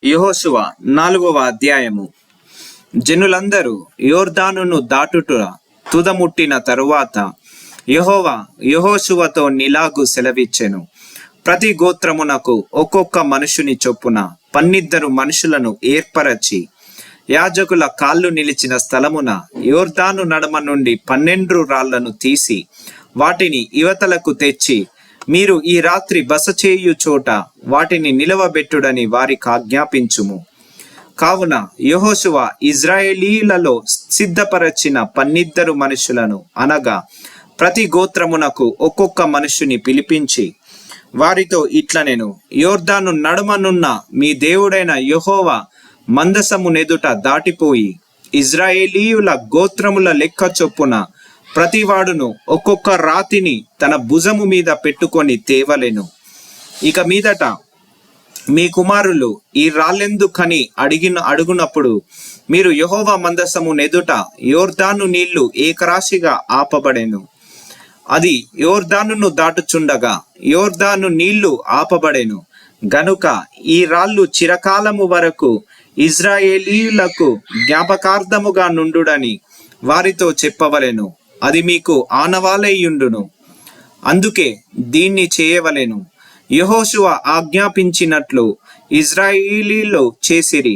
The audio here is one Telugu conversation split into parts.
యెహోషువ 4వ అధ్యాయము. జనులందరూ యోర్దానును దాటుట తుదముట్టిన తరువాత యెహోవా యెహోషువతో నిలాగు సెలవిచ్చెను. ప్రతి గోత్రమునకు ఒక్కొక్క మనుషుని చొప్పున 12 మనుషులను ఏర్పరచి యాజకుల కాళ్ళు నిలిచిన స్థలమున యోర్దాను నడమ నుండి 12 రాళ్లను తీసి వాటిని ఇవతలకు తెచ్చి మీరు ఈ రాత్రి బస చేయు చోట వాటిని నిలవబెట్టుడని వారికి ఆజ్ఞాపించుము. కావున యెహోషువ ఇజ్రాయేలీలలో సిద్ధపరచిన 12 మనుషులను అనగా ప్రతి గోత్రమునకు ఒక్కొక్క మనుషుని పిలిపించి వారితో ఇట్లనెను, యోర్దాను నడుమనున్న మీ దేవుడైన యెహోవా మందసమునెదుట దాటిపోయి ఇజ్రాయేలీయుల గోత్రముల లెక్క చొప్పున ప్రతివాడును ఒక్కొక్క రాతిని తన భుజము మీద పెట్టుకొని తేవలెను. ఇక మీదట మీ కుమారులు ఈ రాళ్ళెందుకని అడుగునప్పుడు మీరు యెహోవా మందసము నెదుట యోర్దాను నీళ్లు ఏకరాశిగా ఆపబడెను. అది యోర్దానును దాటుచుండగా యోర్దాను నీళ్లు ఆపబడెను గనుక ఈ రాళ్ళు చిరకాలము వరకు ఇజ్రాయేలీయులకు జ్ఞాపకార్థముగా నుండుడని వారితో చెప్పవలెను. అది మీకు ఆనవాలయ్యుండును. అందుకే దీన్ని చేయవలెను. యెహోషువ ఆజ్ఞాపించినట్లు ఇజ్రాయేలీయులు చేసిరి.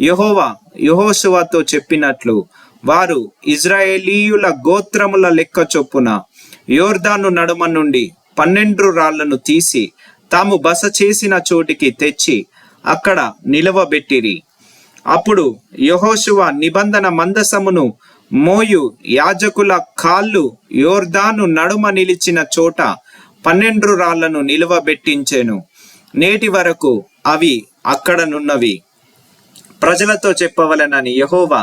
యెహోవా యెహోషువతో చెప్పినట్లు వారు ఇజ్రాయేలీయుల గోత్రముల లెక్క చొప్పున యోర్దాను నడుమ నుండి 12 రాళ్లను తీసి తాము బస చేసిన చోటికి తెచ్చి అక్కడ నిలవబెట్టిరి. అప్పుడు యెహోషువ నిబంధన మందసమును మోయు యాజకుల కాళ్ళు యోర్దాను నడుమ నిలిచిన చోట 12 రాళ్లను నిలవబెట్టించెను. నేటి వరకు అవి అక్కడనున్నవి. ప్రజలతో చెప్పవలెనని యెహోవా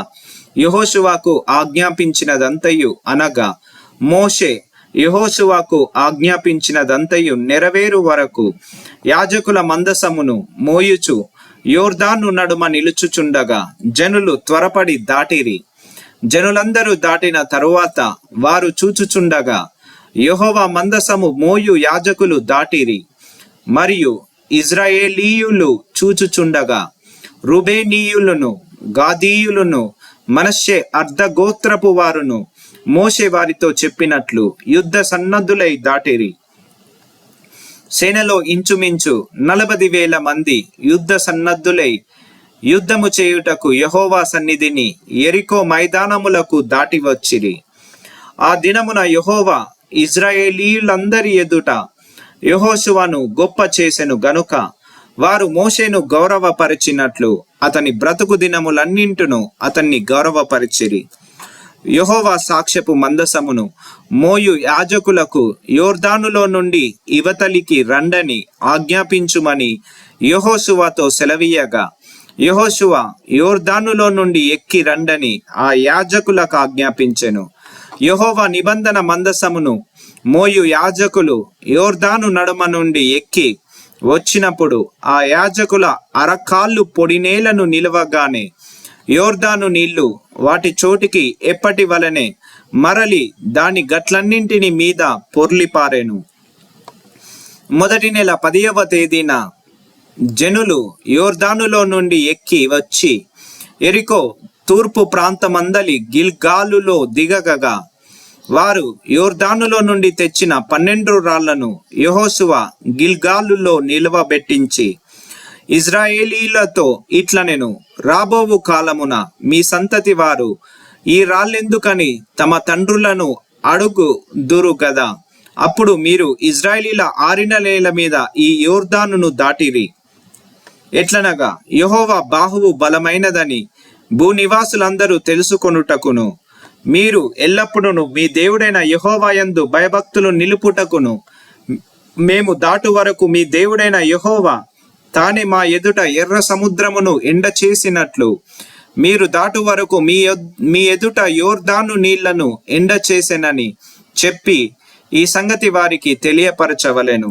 యెహోషువకు ఆజ్ఞాపించినదంతయు అనగా మోషే యెహోషువకు ఆజ్ఞాపించినదంతయు నెరవేరు వరకు యాజకుల మందసమును మోయుచు యోర్దాను నడుమ నిలుచుచుండగా జనులు త్వరపడి దాటిరి. జనులందరూ దాటిన తరువాత వారు చూచుచుండగా యెహోవా మందసము మోయు యాజకులు దాటిరి. మరియు ఇజ్రాయేలీయులు చూచుచుండగా రూబేనీయులను గాదీయులను మనష్షే అర్ధగోత్రపు వారును మోషే వారితో చెప్పినట్లు యుద్ధ సన్నద్ధులై దాటిరి. సేనలో ఇంచుమించు 40,000 మంది యుద్ధ సన్నద్ధులై యుద్ధము చేయుటకు యెహోవా సన్నిధిని యెరికో మైదానములకు దాటి వచ్చిరి. ఆ దినమున యెహోవా ఇజ్రాయేలీయులందరి ఎదుట యెహోషువను గొప్ప చేసెను గనుక వారు మోషేను గౌరవపరిచినట్లు అతని బ్రతుకు దినములన్నింటును అతన్ని గౌరవపరిచిరి. యెహోవా సాక్ష్యపు మందసమును మోయు యాజకులకు యోర్దానులో నుండి ఇవతలికి రండని ఆజ్ఞాపించుమని యెహోషువతో సెలవీయగా యెహోషువ యోర్దానులో నుండి ఎక్కి రండని ఆ యాజకులకు ఆజ్ఞాపించెను. యెహోవా నిబంధన మందసమును మోయు యాజకులు యోర్దాను నడుమ నుండి ఎక్కి వచ్చినప్పుడు ఆ యాజకుల అరకాళ్ళు పొడినేలను నిలవగానే యోర్దాను నీళ్లు వాటి చోటికి ఎప్పటి వలనే మరలి దాని గట్లన్నింటిని మీద పొర్లిపారెను. మొదటి నెల 10వ తేదీన జనులు యోర్దానులో నుండి ఎక్కి వచ్చి యెరికో తూర్పు ప్రాంతమందలి గిల్గాలులో దిగగా వారు యోర్దానులో నుండి తెచ్చిన 12 రాళ్లను యెహోషువ గిల్గాలులో నిలవబెట్టించి ఇజ్రాయేలీలతో ఇట్లనెను, రాబోవు కాలమున మీ సంతతి వారు ఈ రాళ్ళెందుకని తమ తండ్రులను అడుగుదురు గదా. అప్పుడు మీరు ఇజ్రాయేలీల ఆరిన నేల మీద ఈ యోర్దానును దాటిరి. ఎట్లనగా యెహోవా బాహువు బలమైనదని భూనివాసులందరూ తెలుసుకొనుటకును మీరు ఎల్లప్పుడూ మీ దేవుడైన యెహోవా యందు భయభక్తులు నిలుపుటకును మేము దాటు వరకు మీ దేవుడైన యెహోవా తానే మా ఎదుట ఎర్ర సముద్రమును ఎండ చేసినట్లు మీరు దాటు వరకు మీ ఎదుట యోర్దాను నీళ్లను ఎండ చేసెనని చెప్పి ఈ సంగతి వారికి తెలియపరచవలెను.